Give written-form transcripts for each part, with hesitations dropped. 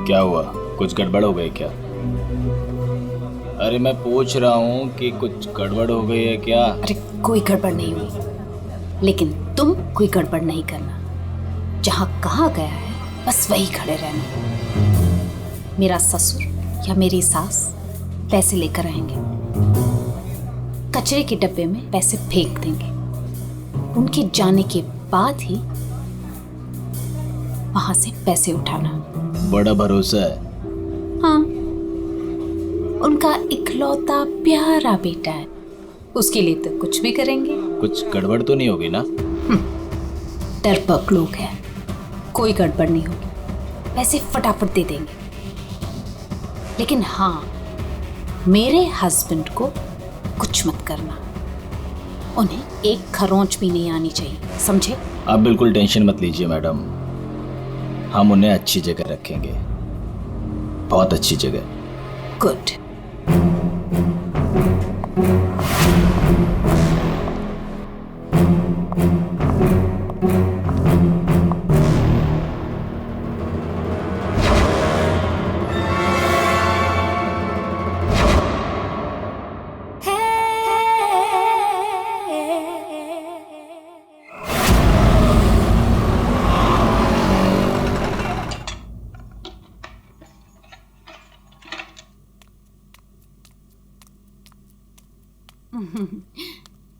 क्या हुआ, कुछ गड़बड़ हो गई क्या? अरे मैं पूछ रहा हूँ कि कुछ गड़बड़ हो गई है क्या? अरे कोई गड़बड़ नहीं हुई, लेकिन तुम कोई गड़बड़ नहीं करना। जहाँ कहा गया है बस वही खड़े रहना। मेरा ससुर या मेरी सास पैसे लेकर आएंगे, कचरे के डब्बे में पैसे फेंक देंगे। उनके जाने के बाद ही वहां से पैसे उठाना। बड़ा भरोसा है। हाँ, उनका इकलौता प्यारा बेटा है, उसके लिए तो कुछ भी करेंगे। कुछ गड़बड़ तो नहीं होगी ना? डरपोक लोग हैं, कोई गड़बड़ नहीं होगी, पैसे फटाफट दे देंगे। लेकिन हाँ, मेरे हस्बैंड को कुछ मत करना, उन्हें एक खरोंच भी नहीं आनी चाहिए, समझे? आप बिल्कुल टेंशन मत लीजिए मैडम, हम उन्हें अच्छी जगह रखेंगे, बहुत अच्छी जगह। गुड।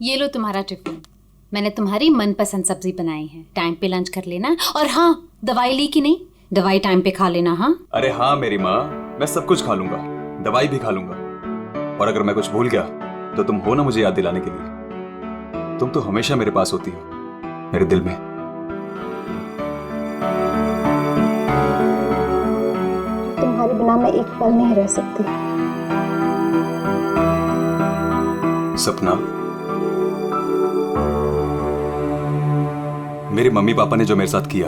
ये लो तुम्हारा टिफिन, मैंने तुम्हारी मनपसंद सब्जी बनाई है। टाइम पे लंच कर लेना। और हाँ, दवाई ली कि नहीं? दवाई टाइम पे खा लेना। हाँ? अरे हाँ मेरी माँ, मैं सब कुछ खा लूंगा, दवाई भी खा लूंगा। और अगर मैं कुछ भूल गया तो तुम हो ना मुझे याद दिलाने के लिए। तुम तो हमेशा मेरे पास होती हो, मेरे दिल में। तुम्हारे बिना मैं एक पल नहीं रह सकती। सपना, मेरे मम्मी पापा ने जो मेरे साथ किया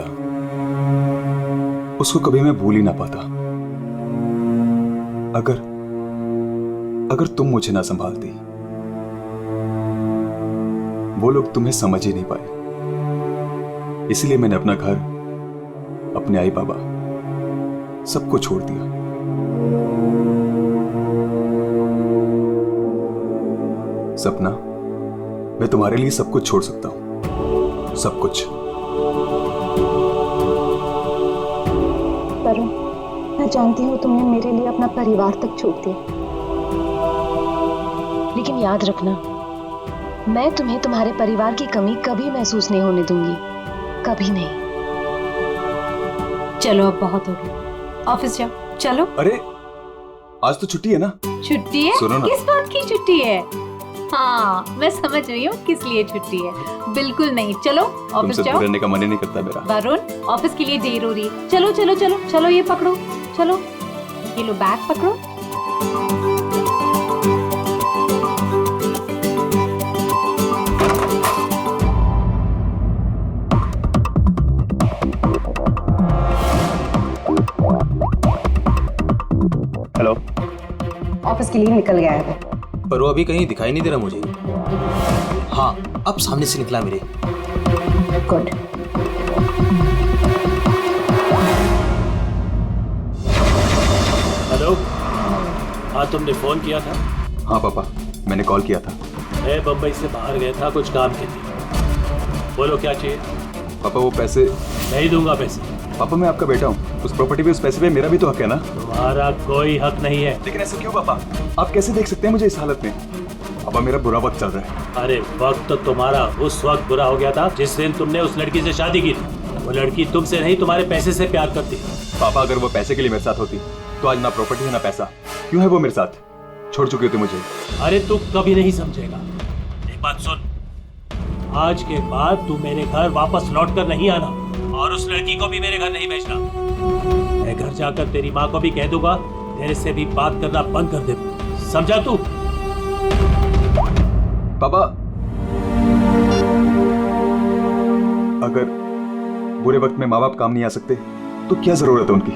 उसको कभी मैं भूल ही ना पाता। अगर तुम मुझे ना संभालती, वो लोग तुम्हें समझ ही नहीं पाए। इसलिए मैंने अपना घर, अपने आई बाबा, सबको छोड़ दिया। सपना, मैं तुम्हारे लिए सब कुछ छोड़ सकता हूं, सब कुछ। वरुण, मैं जानती हूँ तुमने मेरे लिए अपना परिवार तक छोड़ दिया, लेकिन याद रखना, मैं तुम्हें तुम्हारे परिवार की कमी कभी महसूस नहीं होने दूंगी, कभी नहीं। चलो अब बहुत हो गया, ऑफिस जाओ। चलो। अरे आज तो छुट्टी है ना? छुट्टी है? सुनो ना। किस बात की छुट्टी है? हाँ, मैं समझ रही हूँ किस लिए छुट्टी है। बिल्कुल नहीं, चलो ऑफिस तुमसे जाओ। दूर रहने का मन ही नहीं करता मेरा। वरुण, ऑफिस के लिए देर हो रही है। चलो चलो चलो चलो, ये पकड़ो, चलो ये लो बैग पकड़ो। हेलो। ऑफिस के लिए निकल गया है वो। पर वो अभी कहीं दिखाई नहीं दे रहा मुझे। हाँ, अब सामने से निकला मेरे। गुड। हेलो। हाँ, तुमने फोन किया था? हाँ पापा, मैंने कॉल किया था। मैं बम्बई से बाहर गया था कुछ काम के लिए। बोलो क्या चाहिए? पापा वो पैसे। नहीं दूंगा पैसे। पापा मैं आपका बेटा हूँ, उस प्रॉपर्टी पे, उस पैसे पे मेरा भी तो हक है ना? तुम्हारा कोई हक नहीं है। लेकिन ऐसे क्यों पापा? आप कैसे देख सकते हैं मुझे इस हालत में? पापा मेरा बुरा वक्त चल रहा है। अरे वक्त तो तुम्हारा उस वक्त बुरा हो गया था जिस दिन तुमने उस लड़की से शादी की थी। वो लड़की तुमसे नहीं, तुम्हारे पैसे से प्यार करती। पापा अगर वो पैसे के लिए मेरे साथ होती तो आज ना प्रॉपर्टी है ना पैसा। क्यों है वो मेरे साथ? छोड़ चुकी होती मुझे। अरे तू कभी नहीं समझेगा। एक बात सुन, आज के बाद तू मेरे घर वापस लौट कर नहीं आना, और उस लड़की को भी मेरे घर नहीं भेजना। मैं घर जाकर तेरी माँ को भी कह दूंगा तेरे से भी बात करना बंद कर दे, समझा तू? पापा अगर बुरे वक्त में माँ बाप काम नहीं आ सकते तो क्या जरूरत है उनकी?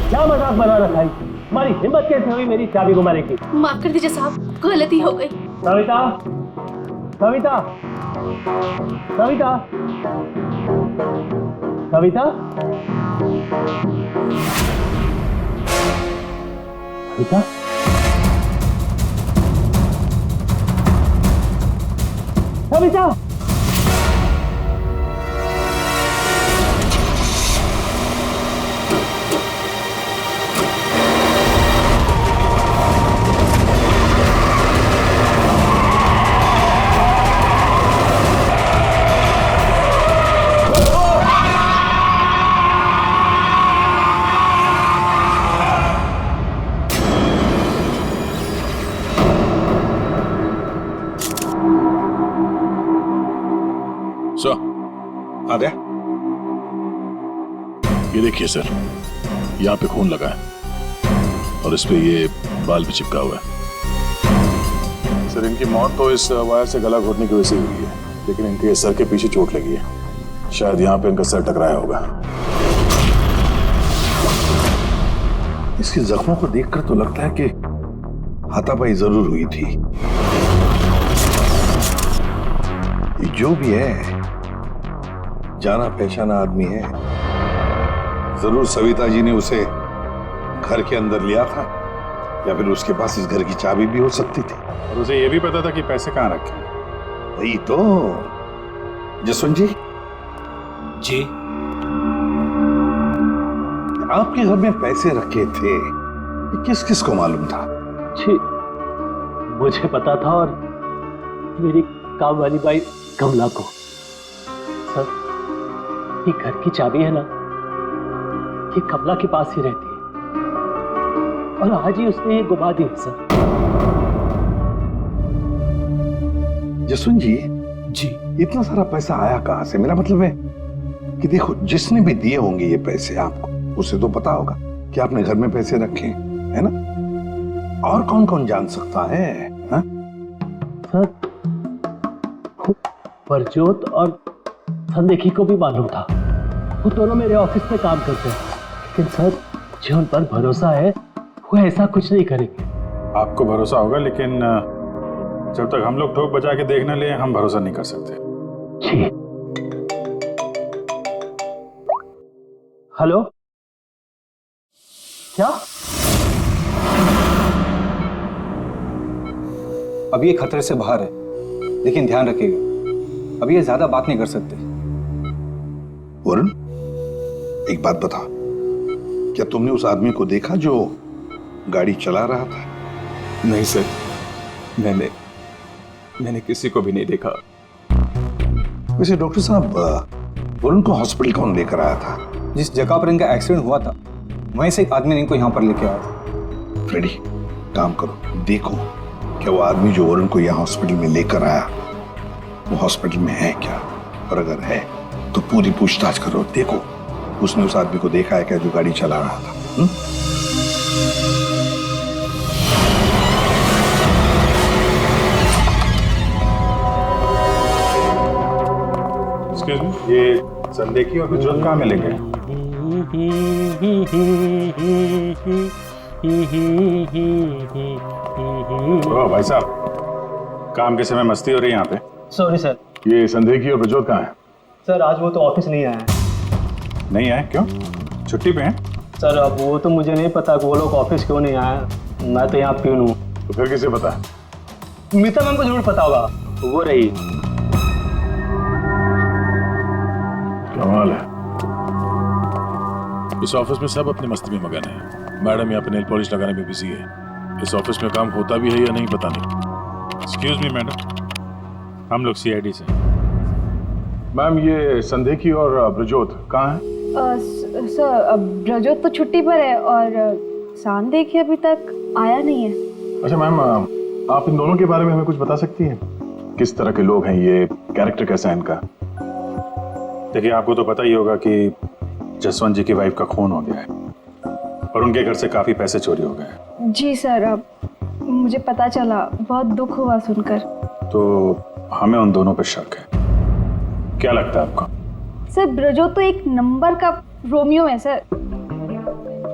क्या मजाक बना रखा है? तुम्हारी हिम्मत कैसे हुई मेरी चाबी घुमाने की? माफ कर दीजिए साहब, गलती हो गई। सविता, सविता, सविता, सविता। बेटा बेटा आ गया। ये देखिए सर, यहाँ पे खून लगा है और इस पे ये बाल भी चिपका हुआ है। सर इनकी मौत तो इस वायर से गला घोटने की वजह से हुई है, लेकिन इनके सर के पीछे चोट लगी है। शायद यहाँ पे इनका सर टकराया होगा। इसके जख्मों को देखकर तो लगता है कि हाथापाई जरूर हुई थी। ये जो भी है जाना पहचाना आदमी है। जरूर सविता जी ने उसे घर के अंदर लिया था, या फिर उसके पास इस घर की चाबी भी हो सकती थी। और उसे ये भी पता था कि पैसे कहाँ रखे। वही तो। जसवंत जी, जी आपके घर में पैसे रखे थे, ये किस किस को मालूम था? जी मुझे पता था और मेरी काम वाली बाई कमला को। सर ये घर की चाबी है ना, ये कमला के पास ही रहती है और आज ही उसने ये गुमा दी है सर। जसवंत जी, जी इतना सारा पैसा आया कहां से? मेरा मतलब है कि देखो, जिसने भी दिए होंगे ये पैसे आपको, उसे तो पता होगा कि आपने घर में पैसे रखे, है ना? और कौन कौन जान सकता है? हा? सर परजोत और संदेखी को भी मालूम था, वो दोनों मेरे ऑफिस में काम करते हैं, लेकिन सर जो उन पर भरोसा है वो ऐसा कुछ नहीं करेंगे। आपको भरोसा होगा, लेकिन जब तक हम लोग ठोक बजा के देख न ले, हम भरोसा नहीं कर सकते। जी हेलो, क्या? अभी ये खतरे से बाहर है, लेकिन ध्यान रखिएगा, अभी ये ज्यादा बात नहीं कर सकते। वरुण, एक बात बता, क्या तुमने उस आदमी को देखा जो गाड़ी चला रहा था? नहीं सर, मैंने किसी को भी नहीं देखा। वैसे डॉक्टर साहब, वरुण को हॉस्पिटल कौन लेकर आया था? जिस जगह पर इनका एक्सीडेंट हुआ था, वहीं से एक आदमी ने इनको यहाँ पर लेके आया था। फ्रेडी, काम करो, देखो क्या वो आदमी जो वरुण को यहाँ हॉस्पिटल में लेकर आया वो हॉस्पिटल में है क्या, और अगर है तो पूरी पूछताछ करो। देखो उसने उस आदमी को देखा है क्या जो गाड़ी चला रहा था? एक्सक्यूज मी, ये संदेखी और गुजरात कहाँ मिलेंगे? ओ भाई साहब, काम के समय मस्ती हो रही है यहाँ पे। Sorry sir. ये संदेखी और प्रजोत कहाँ है? सर आज वो तो ऑफिस नहीं आया है। नहीं आए? क्यों? छुट्टी पे हैं? सर अब वो तो मुझे नहीं पता कि वो लोग ऑफिस क्यों नहीं आए। मैं तो यहाँ प्यून हूँ। तो फिर किसे पता? मीता मैम को जरूर पता होगा, वो रही। कमाल है, इस ऑफिस में सब अपनी मस्ती में मगन है। मैडम यहाँ पे नेल पॉलिश लगाने में बिजी है। इस ऑफिस में काम होता भी है या नहीं पता नहीं। एक्सक्यूज मी मैडम, हम लोग सीआईडी से। मैम ये संदेखी और ब्रजोत कहाँ हैं? सर ब्रजोत तो छुट्टी पर है और संदेखी अभी तक आया नहीं है। अच्छा मैम, आप इन दोनों के बारे में हमें कुछ बता सकती हैं? किस तरह के लोग हैं ये, कैरेक्टर कैसा है इनका? देखिए आपको तो पता ही होगा कि जसवंत जी की वाइफ का खून हो गया है और उनके घर से काफी पैसे चोरी हो गए। जी सर, अब मुझे पता चला, बहुत दुख हुआ सुनकर। तो हमें उन दोनों पर शक है। क्या लगता है आपको? सर ब्रजोत तो एक नंबर का रोमियो है सर,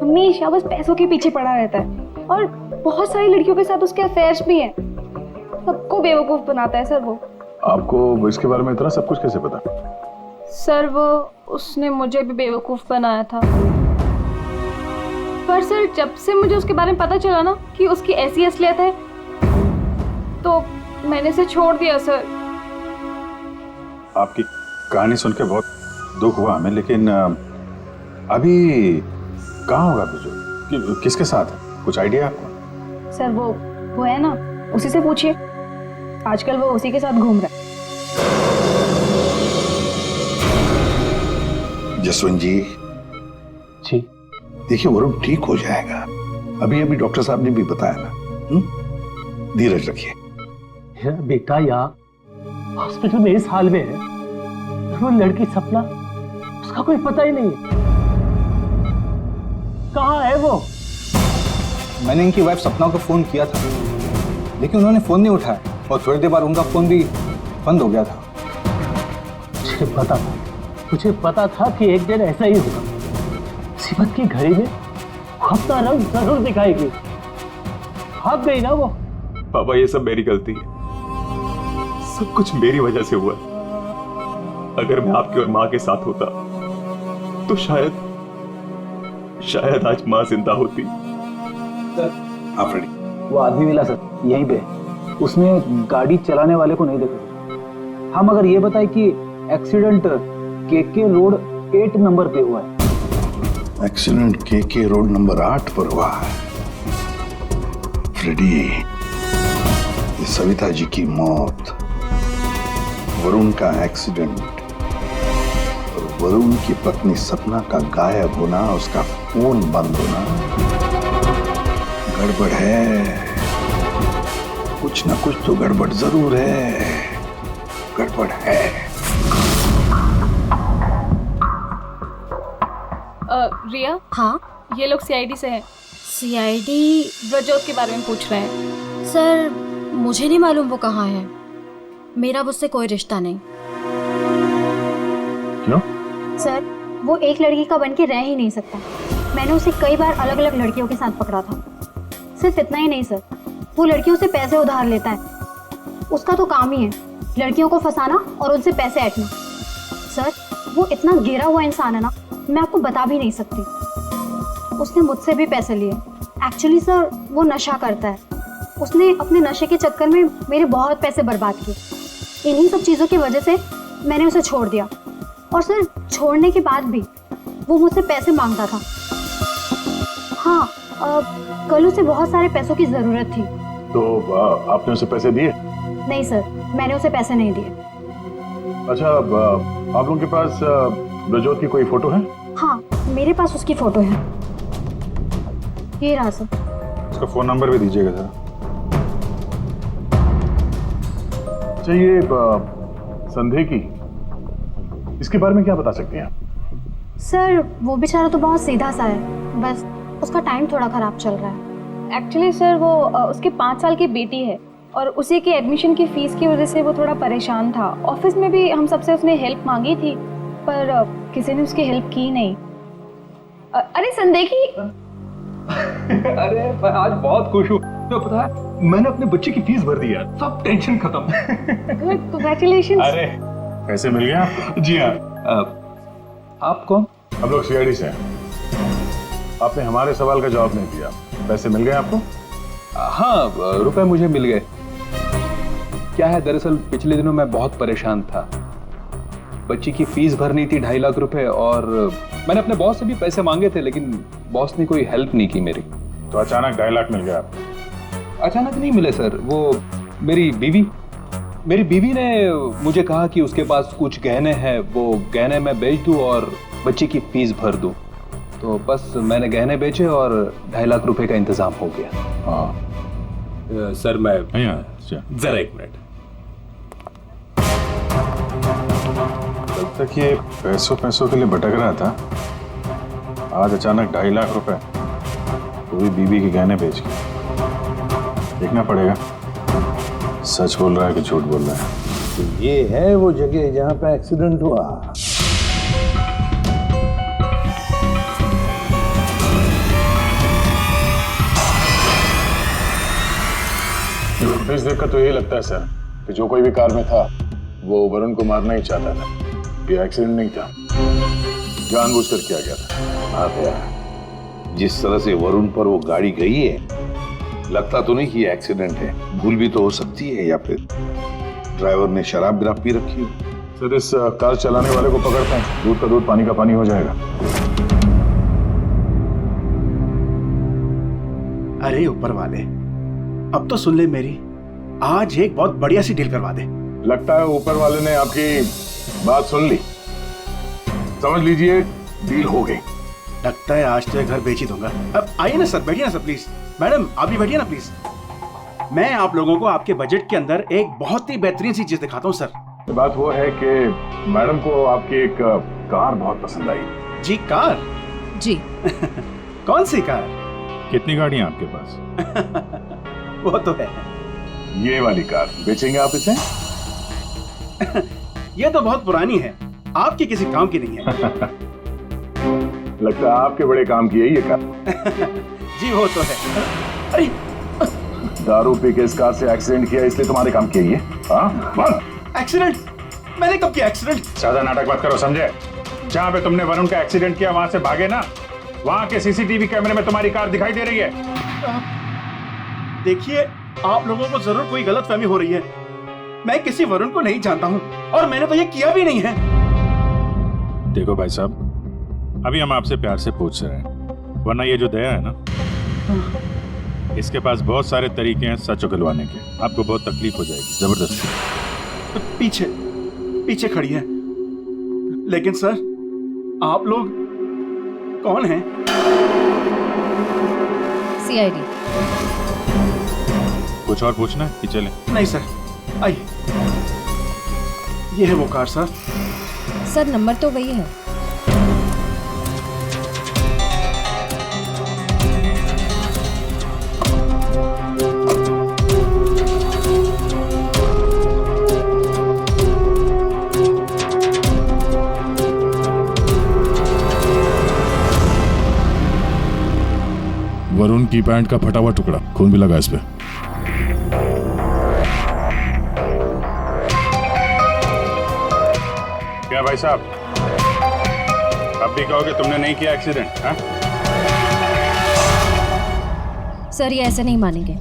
हमेशा बस पैसों के पीछे पड़ा रहता है और बहुत सारी लड़कियों के साथ उसके अफेयर्स भी हैं। सबको बेवकूफ बनाता है सर वो। आपको इसके बारे में इतना सब कुछ कैसे पता? सर वो उसने मुझे भी बेवकूफ बनाया था। पर सर जब से मुझे उसके बारे में पता चला ना कि उसकी ऐसी असलियत है तो मैंने इसे छोड़ दिया सर। आपकी कहानी सुन के बहुत दुख हुआ हमें, लेकिन अभी कहाँ होगा बिजू? किसके साथ है? कुछ आइडिया आपको? सर वो है ना, उसी से पूछिए, आजकल वो उसी के साथ घूम रहा है। जसवंत जी देखिए वरुण ठीक हो जाएगा, अभी अभी डॉक्टर साहब ने भी बताया ना। धीरज रखिए। बेटा यहाँ हॉस्पिटल में इस हाल में है, वो लड़की सपना, उसका कोई पता ही नहीं है। कहाँ है वो? मैंने इनकी वाइफ सपना को फोन किया था, लेकिन उन्होंने फोन नहीं उठाया और थोड़ी देर बाद उनका फोन भी बंद हो गया था। मुझे पता था कि एक दिन ऐसा ही होगा। मुसीबत की घड़ी में वो अपना रंग जरूर दिखाएगी। भाग गई ना वो। पापा ये सब मेरी गलती है, सब कुछ मेरी वजह से हुआ। अगर मैं आपकी और माँ के साथ होता तो शायद आज माँ जिंदा होती। आप रेडी? वो आदमी मिला सर यहीं पे, उसने गाड़ी चलाने वाले को नहीं देखा। हम अगर ये बताए कि एक्सीडेंट केके रोड 8 नंबर पे हुआ है। एक्सीडेंट केके रोड नंबर 8 पर हुआ है। फ्रेडी, ये सविता जी की मौत, वरुण का एक्सीडेंट और वरुण की पत्नी सपना का गायब होना, उसका फोन बंद होना, गड़बड़ है। कुछ ना कुछ तो गड़बड़ जरूर है, गड़बड़ है। रिया, हाँ ये लोग सीआईडी से हैं। सीआईडी? ब्रजोत के बारे में पूछ रहे हैं। सर मुझे नहीं मालूम वो कहाँ है, मेरा उससे कोई रिश्ता नहीं। क्यों? सर वो एक लड़की का बन के रह ही नहीं सकता। मैंने उसे कई बार अलग अलग लड़कियों के साथ पकड़ा था। सिर्फ इतना ही नहीं सर, वो लड़कियों से पैसे उधार लेता है। उसका तो काम ही है लड़कियों को फंसाना और उनसे पैसे ऐंठना। सर वो इतना गिरा हुआ इंसान है ना, मैं आपको बता भी नहीं सकती। उसने मुझसे भी पैसे लिए। एक्चुअली सर वो नशा करता है। उसने अपने नशे के चक्कर में मेरे बहुत पैसे बर्बाद किए। इन्हीं सब चीज़ों की वजह से मैंने उसे छोड़ दिया। और सर छोड़ने के बाद भी वो मुझसे पैसे मांगता था। हाँ, कल उसे बहुत सारे पैसों की ज़रूरत थी। तो आपने उसे पैसे दिए? नहीं सर, मैंने उसे पैसे नहीं दिए। अच्छा, आप लोगों के पास ब्रजोत की कोई फोटो है? हाँ, मेरे पास उसकी फोटो है। ये रहा सर। उसका फोन नंबर भी दीजिएगा जरा। अच्छा, ये संदेह की, इसके बारे में क्या बता सकते हैं आप? सर वो बेचारा तो बहुत सीधा सा है, बस उसका टाइम थोड़ा खराब चल रहा है। एक्चुअली सर वो उसके 5 साल की बेटी है और उसी के एडमिशन की फीस की वजह से वो थोड़ा परेशान था। ऑफिस में भी हम सबसे उसने हेल्प मांगी थी पर किसी ने उसकी हेल्प की नहीं। अरे संदेखी अरे मैं आज बहुत खुश हूँ। तो पता है मैंने अपने बच्चे की फीस भर दी यार, सब टेंशन खत्म। कांग्रेचुलेशंस। अरे पैसे मिल गए आपको? जी हाँ। आप कौन? हम लोग सीआईडी से हैं। आपने हमारे सवाल का जवाब नहीं दिया। पैसे मिल गए आपको? हाँ, रुपए मुझे मिल गए। क्या है दरअसल पिछले दिनों मैं बहुत परेशान था। बच्ची की फीस भरनी थी 2.5 लाख रुपए और मैंने अपने बॉस से भी पैसे मांगे थे, लेकिन बॉस ने कोई हेल्प नहीं की मेरी। तो अचानक 2.5 लाख मिल गया आपको? अचानक नहीं मिले सर, वो मेरी बीवी ने मुझे कहा कि उसके पास कुछ गहने हैं, वो गहने मैं बेच दूं और बच्ची की फीस भर दूं। तो बस मैंने गहने बेचे और 2.5 लाख रुपए का इंतजाम हो गया। हाँ सर मैं जरा 1 मिनट। तब तक ये पैसों के लिए भटक रहा था, आज अचानक 2.5 लाख रुपए, वो भी बीवी के गहने बेच के। देखना पड़ेगा सच बोल रहा है कि झूठ बोल रहा है। तो ये है वो जगह जहां पे एक्सीडेंट हुआ। इस देखकर तो यही लगता है सर कि जो कोई भी कार में था वो वरुण को मारना ही चाहता था। ये एक्सीडेंट नहीं था, जानबूझकर किया गया था। हाँ भैया, जिस तरह से वरुण पर वो गाड़ी गई है, लगता तो नहीं कि ये एक्सीडेंट है। भूल भी तो हो सकती है, या फिर ड्राइवर ने शराब बिराब पी रखी हो। सर इस कार चलाने वाले को पकड़ते हैं, दूध का दूध पानी का पानी हो जाएगा। अरे ऊपर वाले, अब तो सुन ले मेरी, आज एक बहुत बढ़िया सी डील करवा दे। लगता है ऊपर वाले ने आपकी बात सुन ली। समझ लीजिए डील हो गई। लगता है आज तो ये घर बेच ही दूंगा। अब आइए ना सर, बैठिए ना सर प्लीज। मैडम आप भी बैठिए ना प्लीज। मैं आप लोगों को आपके बजट के अंदर एक बहुत ही बेहतरीन सी चीज दिखाता हूँ सर। बात वो है कि मैडम को आपकी एक कार बहुत पसंद आई। जी कार? जी। कौन सी कार? कितनी गाड़ियां आपके पास? वो तो है। ये वाली कार बेचेंगे आप इसे? ये तो बहुत पुरानी है, आपकी किसी काम की नहीं है। लगता है आपके बड़े काम की है ये कार। जी वो तो है। अरे दारू पी के इस कार से एक्सीडेंट किया इसलिए तुम्हारे काम की है ये? हाँ? एक्सीडेंट? मैंने कब किया एक्सीडेंट? ज्यादा नाटक मत करो, समझे? जहाँ पे तुमने वरुण का एक्सीडेंट किया वहां से भागे ना, वहां के सीसीटीवी कैमरे में तुम्हारी कार दिखाई दे रही है। देखिए आप लोगों को जरूर कोई गलतफहमी हो रही है। मैं किसी वरुण को नहीं जानता हूँ और मैंने तो ये किया भी नहीं है। देखो भाई साहब, अभी हम आपसे प्यार से पूछ रहे हैं, वरना ये जो दया है ना, इसके पास बहुत सारे तरीके हैं सच उगलवाने के। आपको बहुत तकलीफ हो जाएगी जबरदस्ती। पीछे पीछे खड़ी है। लेकिन सर आप लोग कौन हैं? सीआईडी। कुछ और पूछना है कि चले? नहीं सर, आइए। ये है वो कार सर। सर नंबर तो वही है। वरुण की पैंट का फटा हुआ टुकड़ा, खून भी लगा इस पे। क्या भाई साहब, अब भी कहोगे तुमने नहीं किया एक्सीडेंट? सर ये ऐसे नहीं मानेंगे,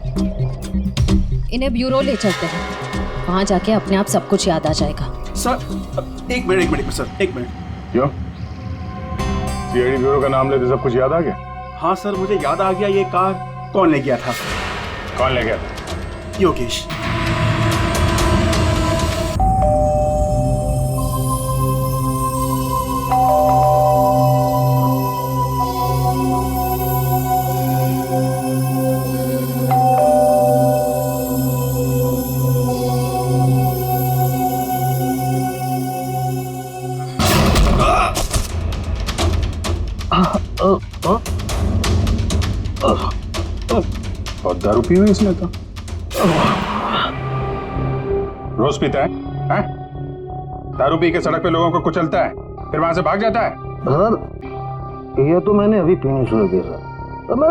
इन्हें ब्यूरो ले चलते हैं, वहां जाके अपने आप सब कुछ याद आ जाएगा। सर एक मिनट सर, एक मिनट। क्यों? सीआईडी ब्यूरो का नाम लेते सब कुछ याद आ गया? हाँ सर मुझे याद आ गया, ये कार कौन ले गया था? कौन ले गया था? योगेश। और दारू पी हुई इसने तो। रोज पीता है? दारू पी के सड़क पे लोगों को कुचलता है, फिर वहां से भाग जाता है। सर ये तो मैंने अभी पीनी शुरू की सर, तो मैं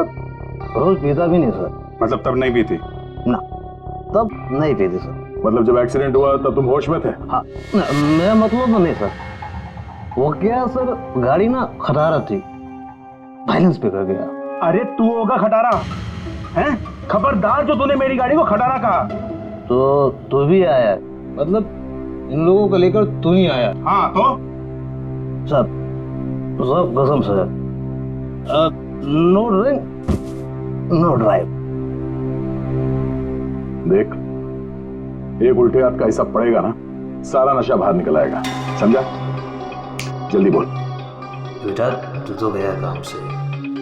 रोज पीता भी नहीं सर। मतलब तब नहीं पीती? ना, तब नहीं पीती सर। मतलब जब एक्सीडेंट हुआ तब तुम होश में थे? हाँ, मैं मतलब नहीं सर, वो क्या सर, गाड़ी ना खटारा थी, बैलेंस पे कर गया। अरे तू होगा खटारा हैं? खबरदार जो तूने मेरी गाड़ी को खटारा कहा। तो तू भी आया, मतलब इन लोगों को लेकर तू ही आया? हाँ तो सर, सब कसम sir, no drink no drive. देख, एक उल्टे हाथ का हिसाब पड़ेगा ना, सारा नशा बाहर निकल आएगा, समझा? जल्दी बोल। बेटा तू तो गया काम से,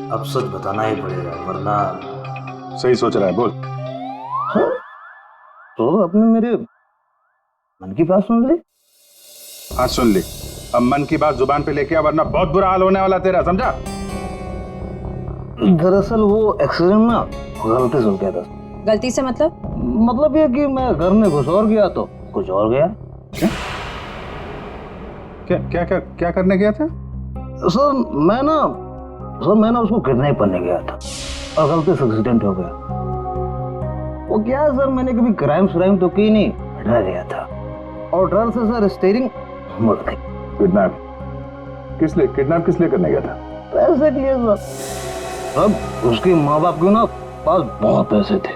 अब सच बताना ही पड़ेगा वरना। सही सोच रहा है, बोल। हाँ? तो आपने मेरे मन की बात सुन ली? हाँ सुन ली, अब मन की बात जुबान पे लेके आ, वरना बहुत बुरा हाल होने वाला तेरा, समझा? दरअसल वो एक्सीडेंट ना गलती से हो गया था। गलती से मतलब ये कि मैं घर में घुस और गया तो कुछ और गया। क्या करने गया था? सर मैं ना उसको किडनैप करने गया था और गलती से एक्सीडेंट हो गया। वो क्या है सर, मैंने कभी क्राइम तो की नहीं, डर गया था और डर से सर स्टीयरिंग मुड़ गई। किडनैप किस लिए करने गया था? पैसे के लिए सर। सब उसके माँ बाप के ना पास बहुत पैसे थे।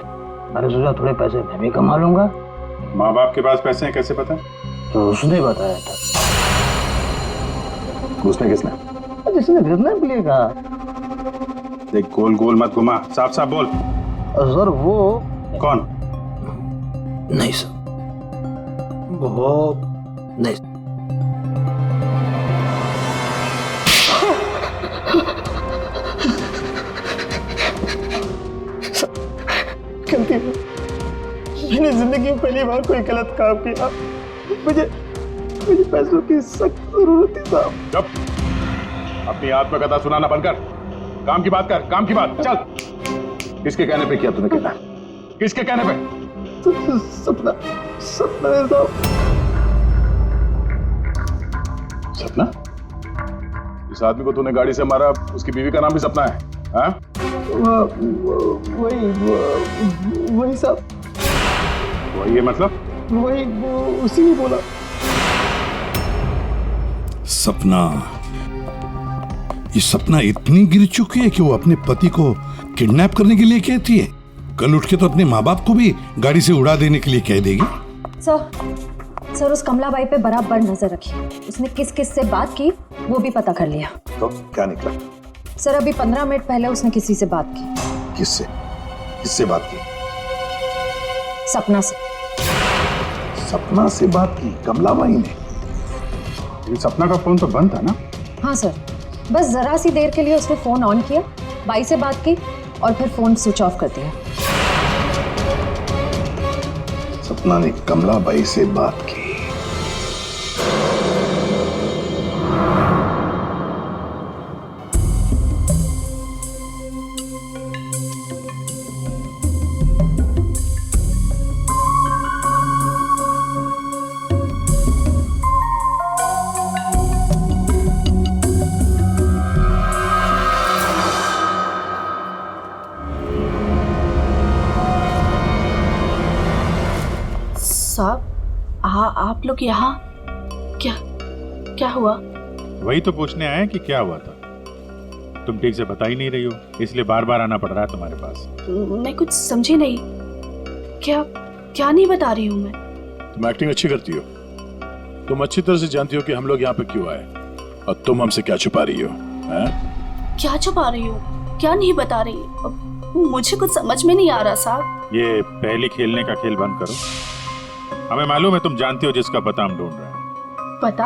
मैंने सोचा थोड़े पैसे मैं भी कमा लूंगा। माँ बाप के पास पैसे हैं कैसे पता? तो उसने बताया था। उसने किसने? जिसने किडनैप के लिए कहा। देख गोल गोल मत घुमा, साफ साफ बोल। सर वो कौन? नहीं सर, वो नहीं। गलती है, मैंने जिंदगी में पहली बार कोई गलत काम किया। मुझे पैसों की सख्त जरूरत थी साहब। चुप, अपनी आत्मकथा सुनाना बंद कर, काम की बात कर, काम की बात। चल, किसके कहने पे किया तूने कहना? किसके कहने पे? सपना है साहब। सपना? इस आदमी को तूने गाड़ी से मारा, उसकी बीवी का नाम भी सपना है? हाँ? वही साहब। वही है मतलब? वही उसी ने बोला। सपना, ये सपना इतनी गिर चुकी है कि वो अपने पति को किडनैप करने के लिए कहती है। कल उठ के तो अपने माँ बाप को भी गाड़ी से उड़ा देने के लिए कह देगी। सर उस कमलाबाई पे बराबर नजर रखी। उसने किस किस से बात की वो भी पता कर लिया। तो क्या निकला? सर अभी 15 मिनट पहले उसने किसी से बात की। किससे? किससे बात की? सपना से। सपना से बात की कमलाबाई ने? सपना का फोन तो बंद था ना? हाँ सर, बस जरा सी देर के लिए उसने फोन ऑन किया, बाई से बात की और फिर फोन स्विच ऑफ कर दिया। सपना ने कमलाबाई से बात की। साहब, आप लोग यहाँ क्या हुआ? वही तो पूछने आए कि क्या हुआ था। तुम ठीक से बता ही नहीं रही हो, इसलिए बार बार आना पड़ रहा है तुम्हारे पास। मैं कुछ समझी नहीं। क्या नहीं बता रही हूँ मैं। तुम एक्टिंग अच्छी करती हो। तुम अच्छी तरह से जानती हो कि हम लोग यहाँ पे क्यों आए, और तुम हमसे क्या छुपा रही हो? क्या छुपा रही हो? क्या नहीं बता रही? मुझे कुछ समझ में नहीं आ रहा साहब। ये पहले खेलने का खेल बंद करो। हमें मालूम है तुम जानती हो जिसका पता हम ढूंढ रहे हैं। पता?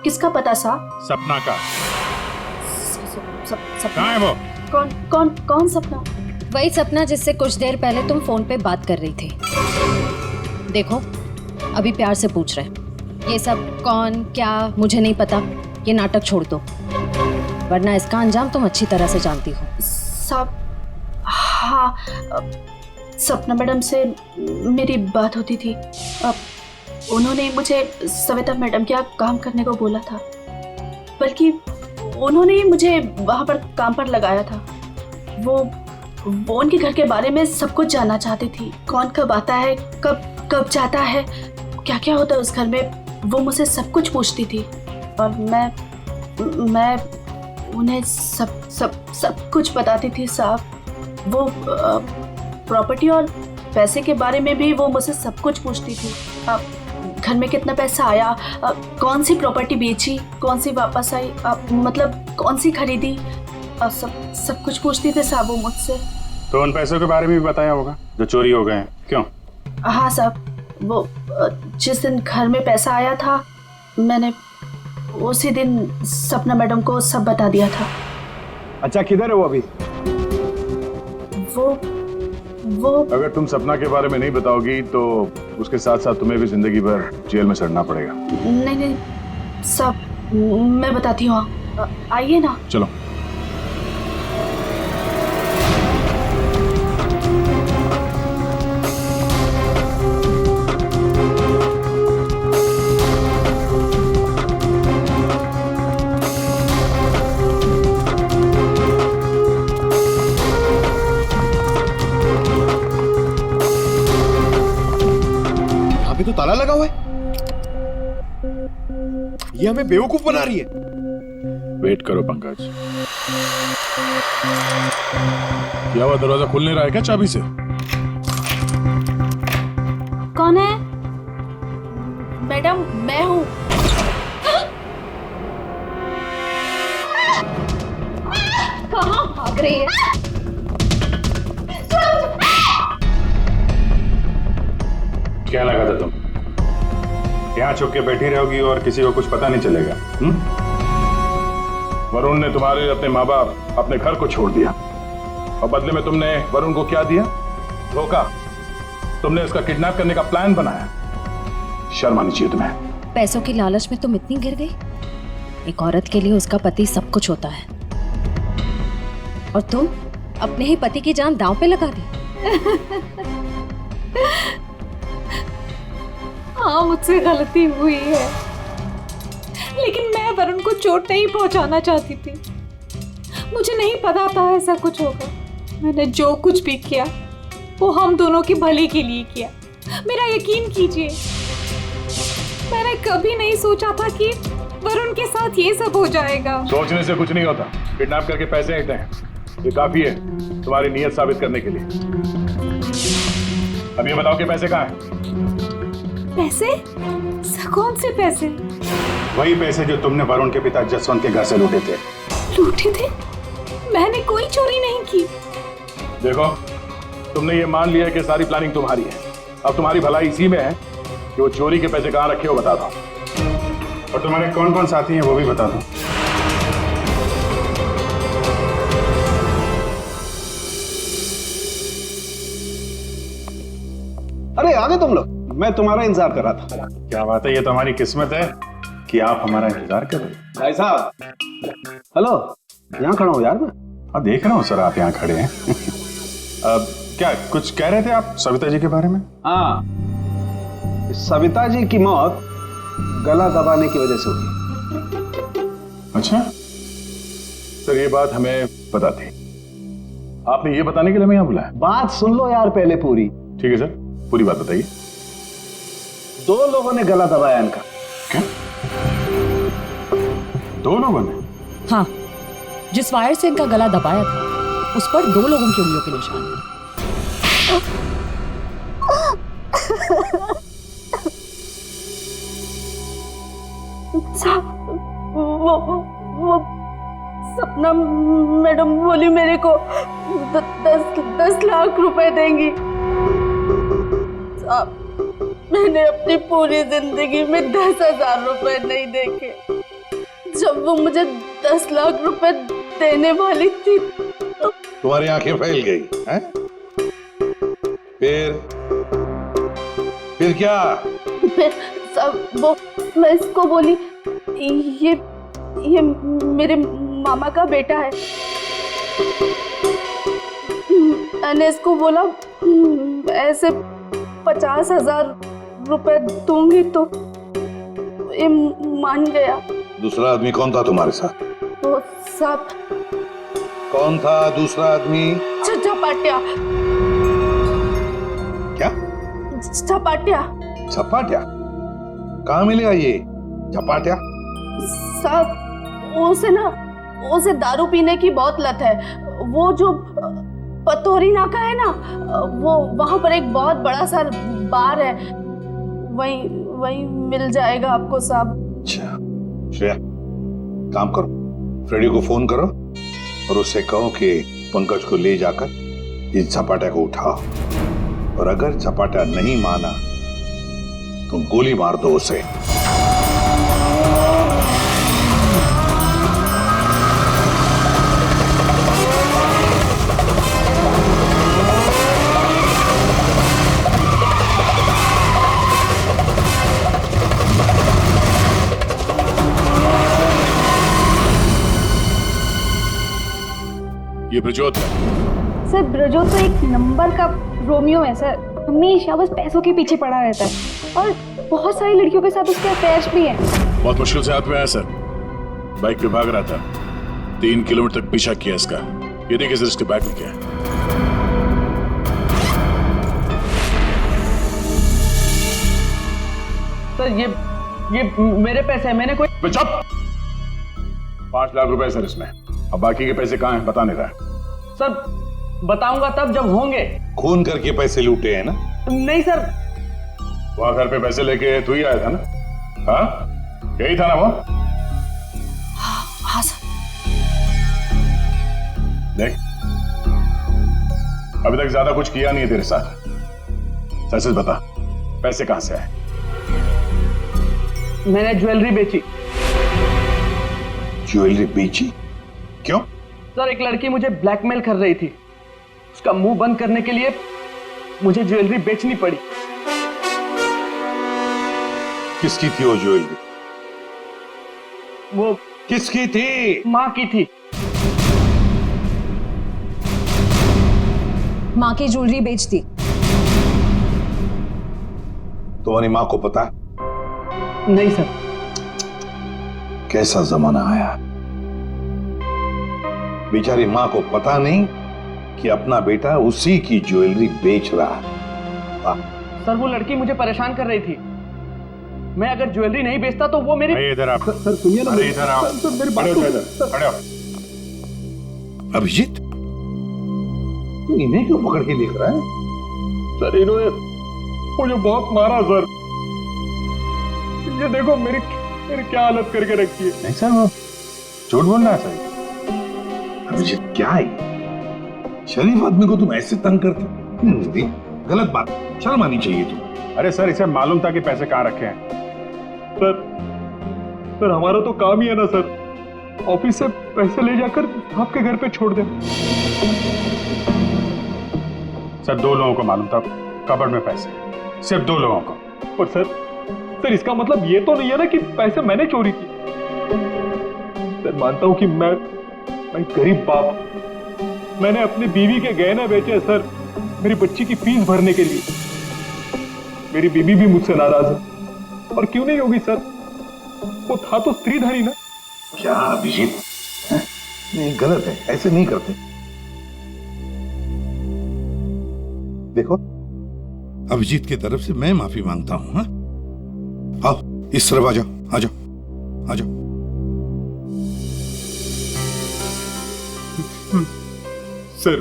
किसका पता साहब? सपना का। सपना? कहाँ है वो? कौन सपना? वही सपना जिससे कुछ देर पहले तुम फोन पे बात कर रही थी। देखो अभी प्यार से पूछ रहे, ये सब कौन क्या मुझे नहीं पता, ये नाटक छोड़ दो, वरना इसका अंजाम तुम अच्छी तरह से जानती हो। साहब, हाँ, सपना मैडम से मेरी बात होती थी। उन्होंने मुझे सविता मैडम के यहाँ काम करने को बोला था, बल्कि उन्होंने ही मुझे वहाँ पर काम पर लगाया था। वो उनके घर के बारे में सब कुछ जानना चाहती थी। कौन कब आता है, कब जाता है, क्या क्या होता है उस घर में, वो मुझसे सब कुछ पूछती थी। और मैं उन्हें सब कुछ बताती थी साहब। वो प्रॉपर्टी और पैसे के बारे में भी वो मुझसे सब कुछ पूछती थी। घर में कितना पैसा आया, कौन सी प्रॉपर्टी बेची, कौन सी वापस आई, मतलब कौन सी खरीदी, सब कुछ पूछती थी साहब वो मुझसे। तो उन पैसों के बारे में भी बताया होगा जो चोरी हो गए हैं, क्यों? हाँ साहब, वो जिस दिन घर में पैसा आया था मैंने उसी दिन सपना मैडम को सब बता दिया था। अच्छा, किधर है वो अभी? वो अगर तुम सपना के बारे में नहीं बताओगी तो उसके साथ साथ तुम्हें भी जिंदगी भर जेल में सड़ना पड़ेगा। नहीं सब मैं बताती हूँ, आइए ना। चलो। तो ताला लगा हुआ है। ये हमें बेवकूफ बना रही है। वेट करो पंकज। क्या हुआ, दरवाजा खुल नहीं रहा है क्या चाबी से? कौन है? मैडम मैं हूँ। कहाँ भाग रही है? क्या लगा था तुम यहाँ छुप के बैठी रहोगी और किसी को कुछ पता नहीं चलेगा? वरुण ने तुम्हारे अपने माँ बाप अपने घर को छोड़ दिया और बदले में तुमने वरुण को क्या दिया? धोखा। तुमने उसका किडनैप करने का प्लान बनाया। शर्म आनी चाहिए तुम्हें। पैसों की लालच में तुम इतनी गिर गई? एक औरत के लिए उसका पति सब कुछ होता है और तुम अपने ही पति की जान दांव पे लगा दी। हाँ, मुझसे गलती हुई है, लेकिन मैं वरुण को चोट नहीं पहुंचाना चाहती थी। मुझे नहीं पता था ऐसा कुछ होगा। मैंने जो कुछ भी किया वो हम दोनों के भले के लिए किया। मेरा यकीन कीजिए, मैंने कभी नहीं सोचा था कि वरुण के साथ ये सब हो जाएगा। सोचने से कुछ नहीं होता। किडनैप करके पैसे लेते हैं, ये काफी है तुम्हारी नीयत साबित करने के लिए। अब ये बताओ कि पैसे कहाँ हैं? पैसे? कौन से पैसे? वही पैसे जो तुमने वरुण के पिता जसवंत के घर से लूटे थे। लूटे थे? मैंने कोई चोरी नहीं की। देखो, तुमने ये मान लिया कि सारी प्लानिंग तुम्हारी है। अब तुम्हारी भलाई इसी में है कि वो चोरी के पैसे कहाँ रखे हो बता दो, और तुम्हारे कौन कौन साथी हैं वो भी बता दो। अरे आ गए तुम लोग, मैं तुम्हारा इंतजार कर रहा था। क्या बात है, ये तो हमारी किस्मत है कि आप हमारा इंतजार कर रहे हैं। भाई साहब, हेलो, यहाँ खड़ा हूँ यार मैं। हाँ देख रहा हूँ सर, आप यहाँ खड़े हैं। अब क्या कुछ कह रहे थे आप सविता जी के बारे में? हाँ, सविता जी की मौत गला दबाने की वजह से हुई। अच्छा सर, ये बात हमें पता थी। आपने ये बताने के लिए हमें यहाँ बुलाया? बात सुन लो यार पहले पूरी। ठीक है सर, पूरी बात बताइए। 2 लोगों ने गला दबाया इनका। क्या? 2 लोगों ने? हाँ, जिस वायर से इनका गला दबाया था उस पर 2 लोगों की उंगलियों के निशान थे। वो सपना मैडम बोली मेरे को 10 लाख रुपए देंगी। साहब, मैंने अपनी पूरी जिंदगी में 10,000 रुपए नहीं देखे। जब वो मुझे 10 लाख रुपए देने वाली थी तो तुम्हारी आंखें फैल गई हैं? फिर क्या? सब वो मैं इसको बोली ये मेरे मामा का बेटा है। मैंने इसको बोला ऐसे 50,000 रुपए दूंगी तो ये मान गया। दूसरा आदमी कौन था तुम्हारे साथ? वो सब कौन था दूसरा आदमी? झपाटिया। क्या? झपाटिया। झपाटिया? कहाँ मिलेगा ये झपाटिया? साहब, उसे दारू पीने की बहुत लत है। वो जो पतोरी नाका है ना, वो वहां पर एक बहुत बड़ा सा बार है, वही मिल जाएगा आपको साहब। अच्छा श्रेया, काम करो, फ्रेडी को फोन करो और उससे कहो कि पंकज को ले जाकर इस झपाटा को उठाओ, और अगर झपाटा नहीं माना तो गोली मार दो उसे। ये ब्रजोत है। सर, ब्रजोत तो एक नंबर का रोमियो है सर। हमेशा बस पैसों के पीछे पड़ा रहता है और बहुत सारी लड़कियों के साथ उसके अफेयर्स भी हैं। बहुत मुश्किल से हाथ में आया सर, बाइक पे भाग रहा था, 3 किलोमीटर तक पीछा किया इसका। ये देखिए सर, इसके बैग में क्या है। सर ये मेरे पैसे हैं, मैंने कोई। चुप! 5 लाख रुपए सर इसमें। अब बाकी के पैसे कहाँ हैं बता नहीं रहा है। सर बताऊंगा तब जब होंगे। खून करके पैसे लूटे हैं ना? नहीं सर। वहां घर पे पैसे लेके तू ही आया था ना? हाँ यही था ना वो? हाँ सर। देख अभी तक ज्यादा कुछ किया नहीं है तेरे साथ। सच सच बता पैसे कहां से आए? मैंने ज्वेलरी बेची। ज्वेलरी बेची? क्यों? सर एक लड़की मुझे ब्लैकमेल कर रही थी, उसका मुंह बंद करने के लिए मुझे ज्वेलरी बेचनी पड़ी। किसकी थी वो ज्वेलरी? वो किसकी थी? माँ की थी। माँ की ज्वेलरी बेच दी। तुम्हारी माँ को पता? नहीं सर। कैसा जमाना आया, बेचारी माँ को पता नहीं कि अपना बेटा उसी की ज्वेलरी बेच रहा है। सर वो लड़की मुझे परेशान कर रही थी, मैं अगर ज्वेलरी नहीं बेचता तो वो मेरी। इधर आप। सर सुनिए ना। अरे इधर आओ। सर मेरी बात खड़े हो। अभिजीत तू इन्हें क्यों पकड़ के लिख रहा है? सर इन्होंने मुझे बहुत मारा सर। ये देखो मेरी क्या हालत करके रखी है। नहीं सर वो झूठ बोल रहा है सर। अभिजीत क्या है शरीफ आदमी को तुम ऐसे तंग करते? गलत बात, शर्म आनी चाहिए तुम। अरे सर इसे मालूम था कि पैसे कहाँ रखे हैं। सर हमारा तो काम ही है ना सर, ऑफिस से पैसे ले जाकर आपके घर पे छोड़ दे। सर 2 लोगों को मालूम था कबर्ड में पैसे, सिर्फ 2 लोगों को। पर सर इसका मतलब ये तो नहीं है ना कि पैसे मैंने चोरी की। सर मानता हूं कि मैं गरीब बाप, मैंने अपनी बीवी के गहने बेचे सर मेरी बच्ची की फीस भरने के लिए। मेरी बीवी भी मुझसे नाराज है, और क्यों नहीं होगी सर, वो था तो स्त्रीधारी ना। क्या अभिजीत नहीं, गलत है, ऐसे नहीं करते। देखो अभिजीत की तरफ से मैं माफी मांगता हूं। हाँ आओ इस तरफ आ जाओ, आ जाओ, आ जाओ। सर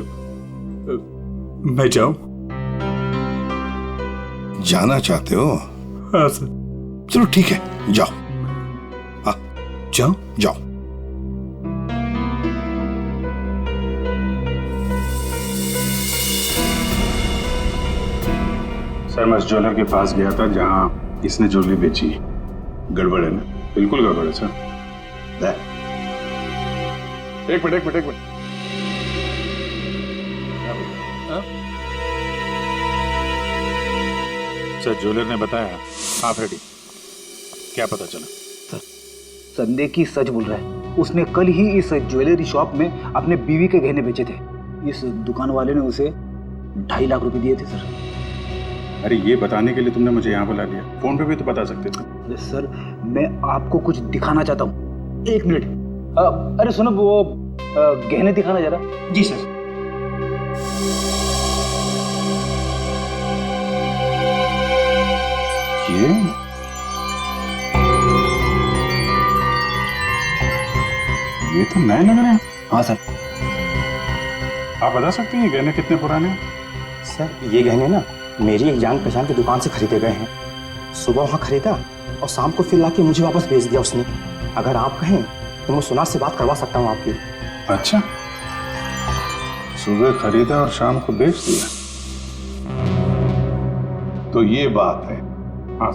मैं जाऊं? जाना चाहते हो? हाँ सर। चलो ठीक है जाओ। जाओ जाओ। सर मैं उस ज्वेलर के पास गया था जहां इसने ज्वेलरी बेची। गड़बड़ है ना? बिल्कुल गड़बड़ है सर। एक मिनट। सर ज्वेलर ने बताया आप रेडी, क्या पता चला? सर संदेह की सच बोल रहा है, उसने कल ही इस ज्वेलरी शॉप में अपने बीवी के गहने बेचे थे। इस दुकान वाले ने उसे 2.5 लाख रुपए दिए थे सर। अरे ये बताने के लिए तुमने मुझे यहाँ बुला लिया, फोन पे भी तो बता सकते थे। सर मैं आपको कुछ दिखाना चाहता हूँ, 1 मिनट। अरे सुनो वो गहने दिखाना जरा। जी सर। ये तो नए लग रहे हैं। हाँ सर। आप बता सकते हैं गहने कितने पुराने हैं? सर ये गहने ना मेरी एक जान पहचान की दुकान से खरीदे गए हैं। सुबह वहाँ खरीदा और शाम को फिर लाके मुझे वापस भेज दिया उसने। अगर आप कहें तो मैं सुनार से बात करवा सकता हूँ आपकी। अच्छा, सुबह खरीदा और शाम को बेच दिया, तो ये बात है। हाँ,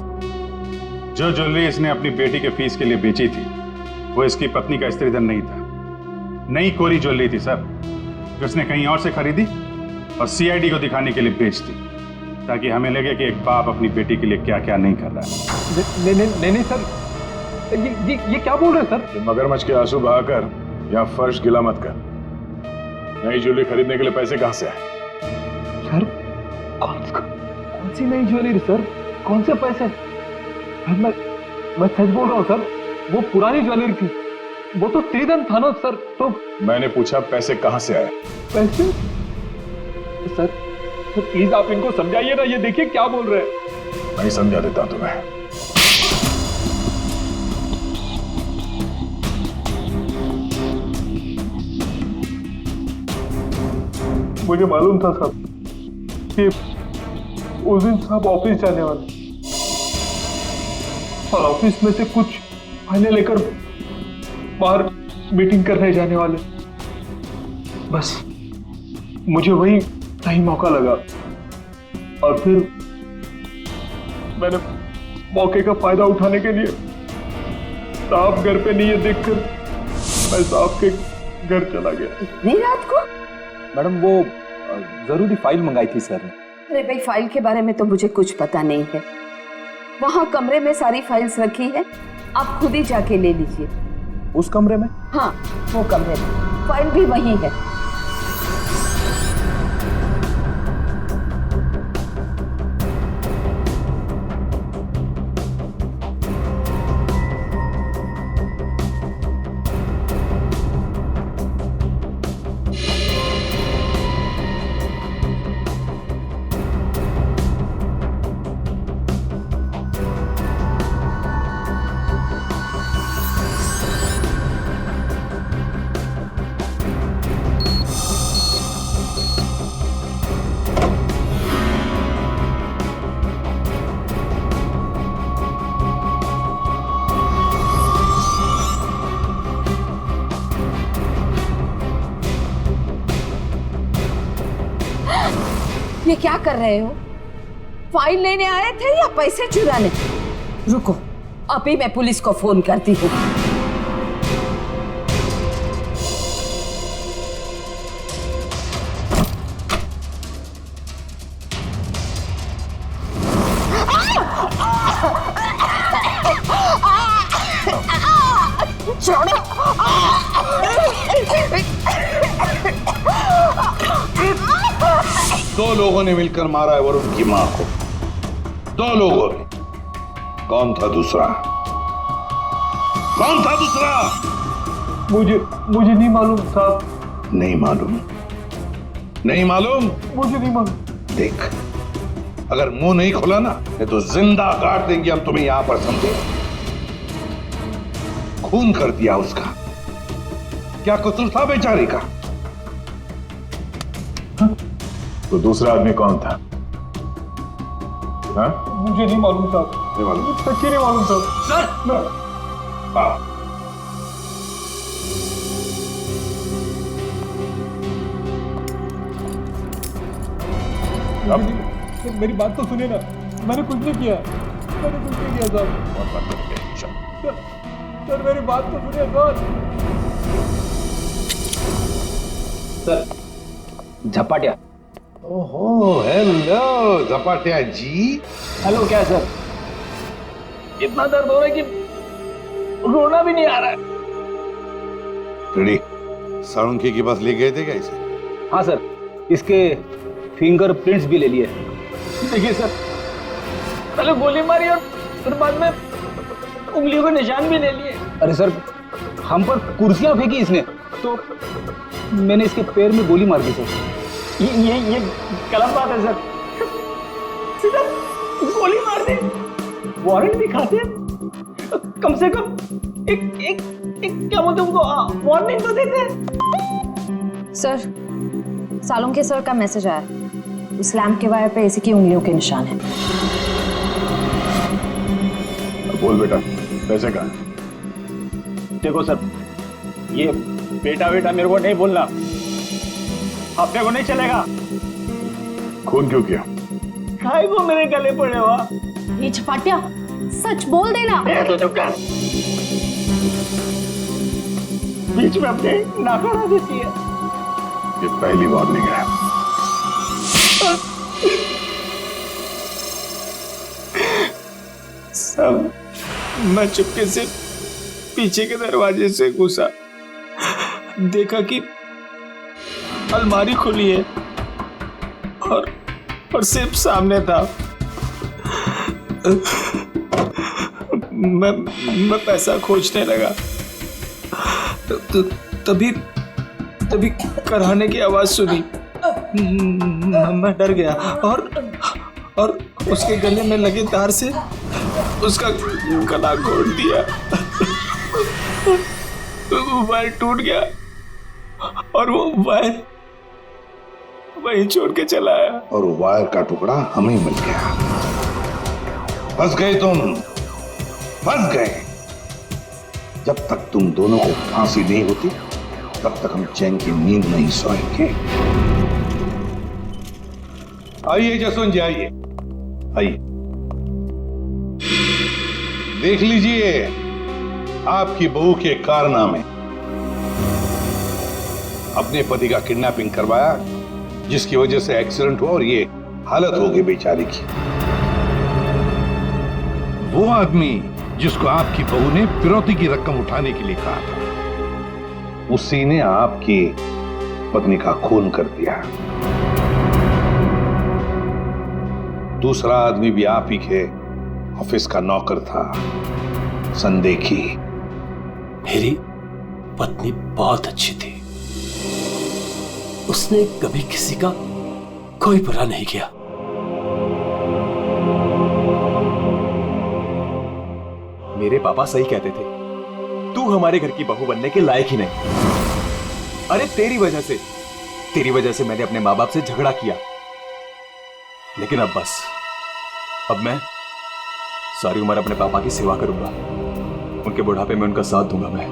जो ज्वेलरी इसने अपनी बेटी के फीस के लिए बेची थी वो इसकी पत्नी का स्त्रीधन नहीं था, नई कोरी ज्वेलरी थी सर, जो उसने कहीं और से खरीदी और सीआईडी को दिखाने के लिए बेच दी, ताकि हमें लगे कि एक बाप अपनी बेटी के लिए क्या क्या नहीं कर रहा है। नहीं सर, ये क्या बोल रहे हैं सर? मगरमच्छ के आंसू बहाकर यहाँ फर्श गिला मत कर। नई ज्वेलरी खरीदने के लिए पैसे कहाँ से आए? सर कौन सी नई ज्वेलरी सर, कौन से पैसे? मैं सच बोल रहा हूँ सर, वो पुरानी ज्वेलरी थी, वो तो स्त्रीधन था ना सर। तो मैंने पूछा पैसे कहाँ से आए? पैसे? सर प्लीज आप इनको समझाइए ना, ये देखिए क्या बोल रहे हैं। मैं समझा देता हूं तुम्हें। मुझे मालूम था साहब कि उस दिन साहब ऑफिस जाने वाले और ऑफिस में से कुछ फाइलें लेकर बाहर मीटिंग करने जाने वाले। बस मुझे वही सही मौका लगा और फिर मैंने मौके का फायदा उठाने के लिए साहब घर पे नहीं है देखकर मैं साहब के घर चला गया। नहीं रात को? मैडम वो जरूरी फाइल मंगाई थी सर ने। अरे भाई फाइल के बारे में तो मुझे कुछ पता नहीं है। वहाँ कमरे में सारी फाइल्स रखी है, आप खुद ही जाके ले लीजिए। उस कमरे में? हाँ वो कमरे में, फाइल भी वही है। ये क्या कर रहे हो? फाइल लेने आए थे या पैसे चुराने? रुको, अभी मैं पुलिस को फोन करती हूँ। दो लोगों ने मिलकर मारा है वरुण की मां को। दो लोगों ने। कौन था दूसरा? कौन था दूसरा? मुझे नहीं मालूम साहब। नहीं मालूम? नहीं मालूम? मुझे नहीं मालूम। देख, अगर मुंह नहीं खोला ना तो जिंदा काट देंगे हम तुम्हें यहां पर, समझे? खून कर दिया उसका। क्या कसूर था बेचारे का? तो दूसरा आदमी कौन था? हाँ? मुझे नहीं मालूम साहब। नहीं मालूम? सच्ची नहीं मालूम साहब। सर मेरी बात तो सुनिए ना, मैंने कुछ नहीं किया। मैंने कुछ नहीं किया साहब। सर मेरी बात तो सुनिए सर। झपाटिया। ओहो, हेलो झपाटिया जी। हेलो। क्या सर? इतना दर्द हो रहा है कि रोना भी नहीं आ रहा है। रेडी? साळुंखे के पास ले गए थे क्या इसे? हाँ सर, इसके फिंगर प्रिंट्स भी ले लिए। देखिए सर, पहले गोली मारी और फिर बाद में उंगलियों के निशान भी ले लिए। अरे सर, हम पर कुर्सियां फेंकी इसने तो मैंने इसके पैर में गोली मार दी सर। ये गलत बात है सर। सीधा गोली मार दी, वारंट दिखाते, कम से कम एक क्या बोलते उनको वार्निंग तो देते। सर, सालुंखे सर का मैसेज आया। उस लैंप के वायर पे इसी की उंगलियों के निशान हैं। बोल बेटा, पैसे कहाँ? देखो सर, ये बेटा मेरे को नहीं बोलना, अपने को नहीं चलेगा। खून क्यों किया? खाए को मेरे गले पड़े हुआ। ये झपाटिया, सच बोल देना। तो चुप कर। बीच में अपने नाक अड़ा देती है। ये पहली वार्निंग है। सब मैं चुपके से पीछे के दरवाजे से घुसा, देखा कि अलमारी खुली है और सिर्फ सामने था। मैं पैसा खोजने लगा तो तभी कराने की आवाज सुनी। मैं डर गया और उसके गले में लगे तार से उसका गला घोट दिया। वायर टूट गया और वो वहीं छोड़ के चला आया। और वायर का टुकड़ा हमें मिल गया। फंस गए तुम, फंस गए। जब तक तुम दोनों को फांसी नहीं होती तब तक हम चैन की नींद नहीं सोएंगे। आइए जसवंत जी, आइए आइए, देख लीजिए आपकी बहू के कारनामे। अपने पति का किडनैपिंग करवाया, जिसकी वजह से एक्सीडेंट हुआ और ये हालत हो गई बेचारी की। वो आदमी जिसको आपकी बहू ने फिरौती की रकम उठाने के लिए कहा था, उसी ने आपकी पत्नी का खून कर दिया। दूसरा आदमी भी आप ही के ऑफिस का नौकर था, संदेखी। मेरी पत्नी बहुत अच्छी थी, उसने कभी किसी का कोई बुरा नहीं किया। मेरे पापा सही कहते थे, तू हमारे घर की बहू बनने के लायक ही नहीं। अरे तेरी वजह से मैंने अपने माँ बाप से झगड़ा किया, लेकिन अब बस, अब मैं सारी उम्र अपने पापा की सेवा करूंगा। उनके बुढ़ापे में उनका साथ दूंगा मैं।